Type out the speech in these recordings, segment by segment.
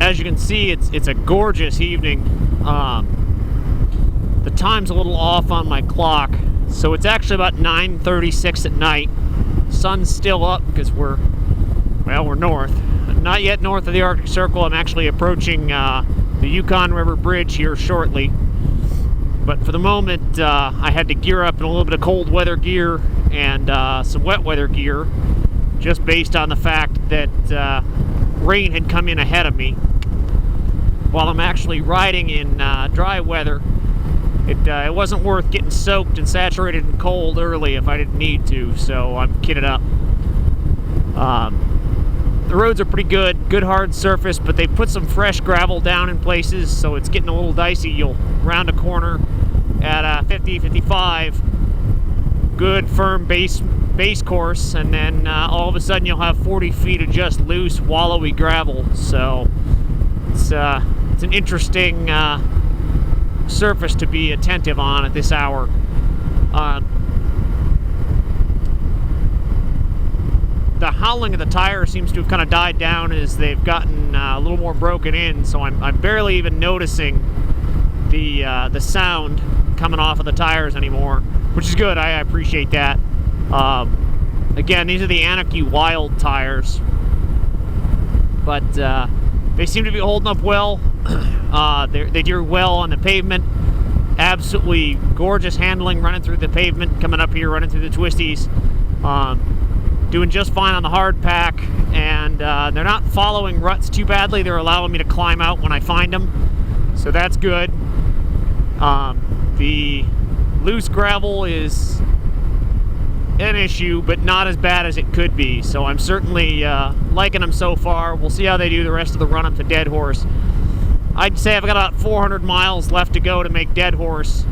as you can see, it's a gorgeous evening. The time's a little off on my clock, so it's actually about 9:36 at night. Sun's still up because we're north. Not yet north of the Arctic Circle. I'm actually approaching the Yukon River Bridge here shortly. But for the moment, I had to gear up in a little bit of cold weather gear and some wet weather gear, just based on the fact that rain had come in ahead of me. While I'm actually riding in dry weather, it wasn't worth getting soaked and saturated in cold early if I didn't need to, so I'm kitted up. The roads are pretty good hard surface, but they put some fresh gravel down in places, so it's getting a little dicey. You'll round a corner at 50, 55, good firm base course, and then all of a sudden you'll have 40 feet of just loose, wallowy gravel. So it's an interesting surface to be attentive on at this hour. The howling of the tires seems to have kind of died down as they've gotten a little more broken in, so I'm barely even noticing the sound coming off of the tires anymore, which is good. I appreciate that. Again, these are the Anakee Wild tires, but they seem to be holding up well. They do well on the pavement. Absolutely gorgeous handling running through the pavement, coming up here, running through the twisties. Doing just fine on the hard pack, and they're not following ruts too badly. They're allowing me to climb out when I find them, so that's good. The loose gravel is an issue, but not as bad as it could be, so I'm certainly liking them so far. We'll see how they do the rest of the run up to Deadhorse. I'd say I've got about 400 miles left to go to make Deadhorse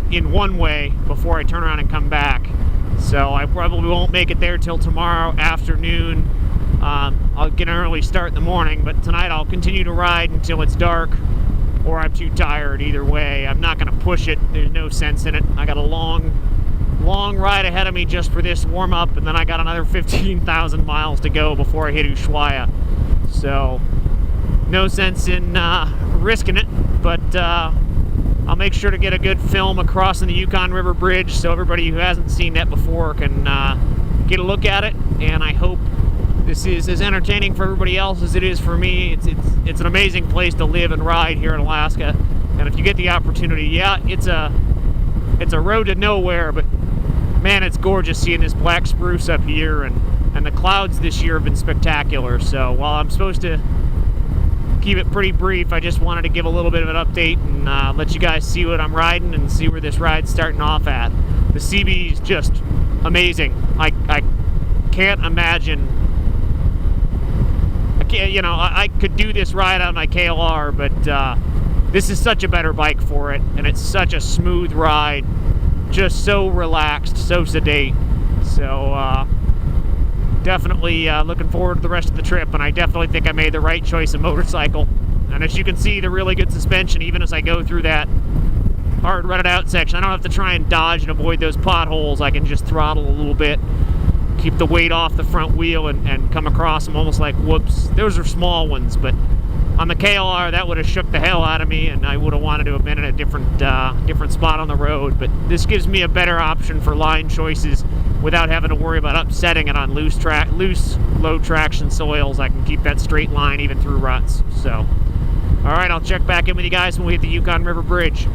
in one way before I turn around and come back. So I probably won't make it there till tomorrow afternoon. I'll get an early start in the morning, but tonight I'll continue to ride until it's dark or I'm too tired. Either way, I'm not going to push it. There's no sense in it. I got a long ride ahead of me just for this warm-up, and then I got another 15,000 miles to go before I hit Ushuaia. So no sense in risking it, but I'll make sure to get a good film of crossing the Yukon River Bridge so everybody who hasn't seen that before can get a look at it, and I hope this is as entertaining for everybody else as it is for me. It's an amazing place to live and ride here in Alaska, and if you get the opportunity, yeah, it's a road to nowhere, but man, it's gorgeous seeing this black spruce up here, and the clouds this year have been spectacular. So while I'm supposed to keep it pretty brief, I just wanted to give a little bit of an update and let you guys see what I'm riding and see where this ride's starting off at. The CB is just amazing. I can't imagine. I could do this ride on my KLR, but this is such a better bike for it, and it's such a smooth ride, just so relaxed, so sedate. So definitely looking forward to the rest of the trip, and I definitely think I made the right choice of motorcycle. And as you can see, the really good suspension, even as I go through that hard rutted out section. I don't have to try and dodge and avoid those potholes. I can just throttle a little bit, keep the weight off the front wheel, and come across them almost like whoops. Those are small ones, but on the KLR, that would have shook the hell out of me, and I would have wanted to have been in a different spot on the road. But this gives me a better option for line choices without having to worry about upsetting it on loose, low traction soils. I can keep that straight line even through ruts. So, all right, I'll check back in with you guys when we hit the Yukon River Bridge.